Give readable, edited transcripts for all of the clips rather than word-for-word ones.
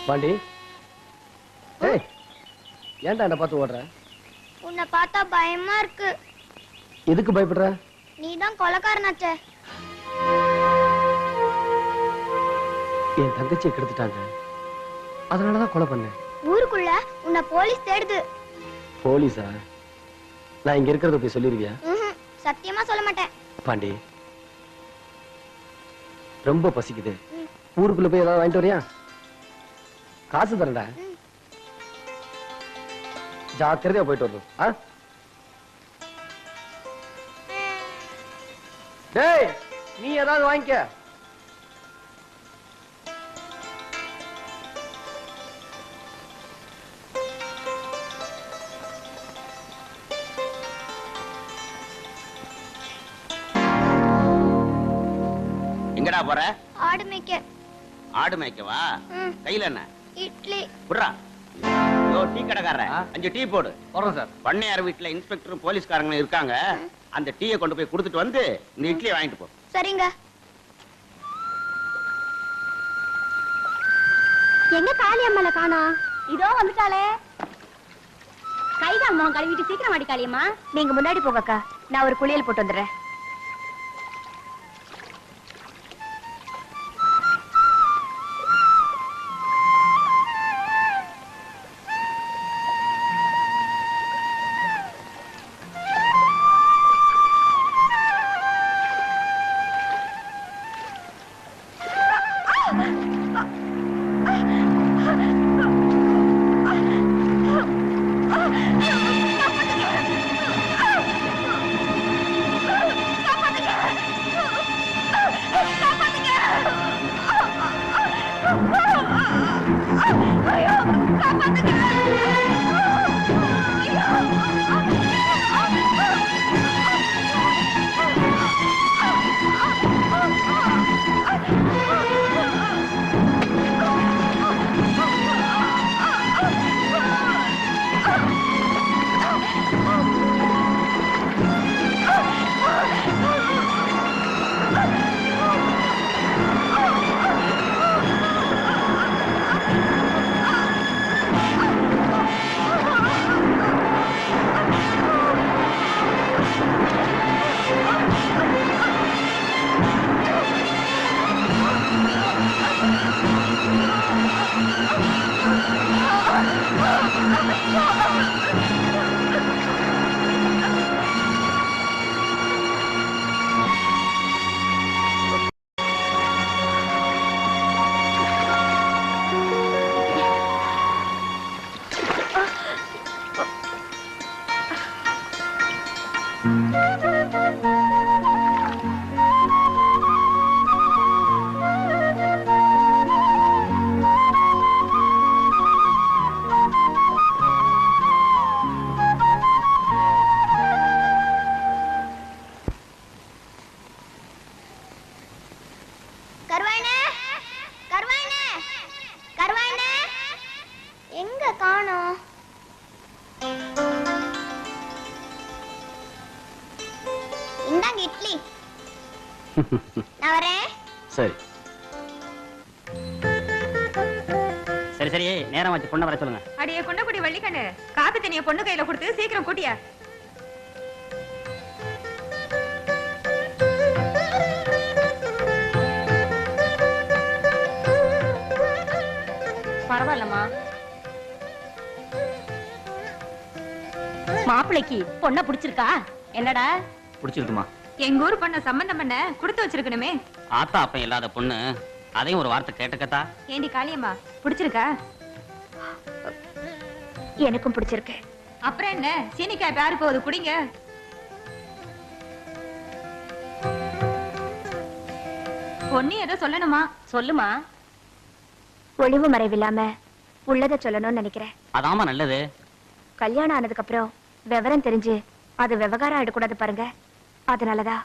பாண்டி, ஏய், ஏன்டா என்ன பார்த்து ஓடுற? உன்னை பார்த்தா பயமா இருக்கு. எதுக்கு பயப்படுற? நீதான் கொலைக்காரனாச்சே. என் தங்கச்சியை கெடுத்துட்டாங்க, அதனாலதான் கொலை பண்ணேன். ஊருக்குள்ள உன்னை போலீஸ் தேடுது. போலீஸா? நான் இங்க இருக்கிறத போய் சொல்லிருக்கியா? சத்தியமா சொல்ல மாட்டேன். பாண்டி, ரொம்ப பசிக்குது, ஊருக்குள்ள போய் ஏதாவது வாங்கிட்டு வரியா? காசு தரேன்டா, ஜாக்கிரதையா போயிட்டு வரணும். டேய், நீ ஏதாவது வாங்கிக்க. எங்கடா போற? ஆடு மேய்க்க. ஆடு மேய்க்கவா? கையில என்ன? இட்லி. புட்றா. யோ, டீ கடைக்காரரே, 5 டீ போடு. போறேன் சார். பண்ணையார் வீட்டுல இன்ஸ்பெக்டரும் போலீஸ்காரங்களும் இருக்காங்க. அந்த டீயை கொண்டு போய் கொடுத்துட்டு வந்து இந்த இட்லியை வாங்கிட்டு போ. சரிங்க. எங்க காளி அம்மால காணோம்? இதோ வந்துட்டாளே. கைகால் முகம் கழுவிட்டு சீக்கிரம் வாடி காளியம்மா. நீங்க முன்னாடி போங்கக்கா, நான் ஒரு குளியல் போட்டு வந்துடுறேன். சரி சரி சரி, நேரம் வச்சு பொண்ணை வர சொல்லுங்க. அடியே கொண்டக்குடி வள்ளிக்கண்ணு, காப்பி தண்ணிய பொண்ணு கையில கொடுத்து சீக்கிரம் கூட்டியா. பரவாயில்லம்மா, மாப்பிள்ளைக்கு பொண்ண பிடிச்சிருக்கா? என்னடா பிடிச்சிருக்குமா? எங்க ஊர் பொண்ண சம்பந்தம் பண்ண கொடுத்து வச்சிருக்கணுமே. ஆத்தா அப்ப இல்லாத பொண்ணு, அதையும் ஒரு வார்த்தை கேட்டுக்கத்தா. ஏண்டி காளியம்மா, பிடிச்சிருக்கா? எனக்கும் பிடிச்சிருக்கு. அப்புறம் என்ன, சீனிக்காய் பேரு போகுது, குடிங்க. பொண்ணு ஏதோ சொல்லணுமா? சொல்லுமா. ஒளிவு மறைவில்லாம உள்ளத சொல்லணும்னு நினைக்கிறேன். அதாம நல்லது. கல்யாணம் ஆனதுக்கு அப்புறம் விவரம் தெரிஞ்சு அது விவகாரம் ஆயிடக்கூடாது பாருங்க, அதனாலதான்.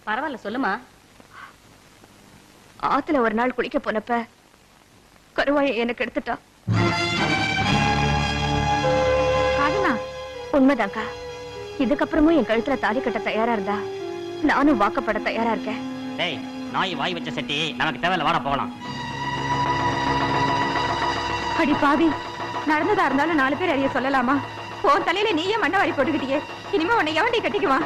பரவாயில்ல சொல்லுமா. ஆத்துல ஒரு நாள் குளிக்க போனப்ப கருவாயை எனக்கு எடுத்துட்டா. உண்மைதான்க்கா. இதுக்கப்புறமும் என் கழுத்துல தாலி கட்ட தயாரா இருந்தா நானும் வாக்கப்பட தயாரா இருக்கேன். நாய் வாய் வச்ச செட்டி நமக்கு தேவையில்ல, வாடா போகலாம். அடி பாவி, நடந்ததா இருந்தாலும் 4 பேர் அறிய சொல்லலாமா? உன் தலையில நீயே மண்ணை வாரி போட்டுக்கிட்டியே, இனிமே உன்னை எவண்டி கட்டிக்குவான்?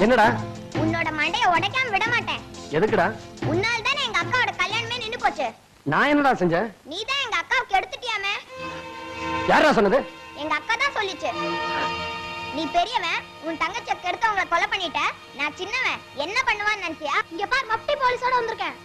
என்னடா? உன்னோட மண்டைய உடைக்காம விட மாட்டேன். எதுக்குடா? உன்னால தானே எங்க அக்காவோட கல்யாணமே நின்னு போச்சு. நான் என்னடா செஞ்சேன்? நீ தான் எங்க அக்காவுக்கு எடுத்துட்டியாமே. யாரா சொன்னது? எங்க அக்கா தான் சொல்லிச்சு. நீ பெரியவன், உன் தங்கச்சியை கெடுத்து அவங்கள கொலை பண்ணிட்ட. நான் சின்னவன், என்ன பண்ணுவான்னு நினைச்சியா? இங்க பார், மப்டி போலீஸோட வந்திருக்கேன்.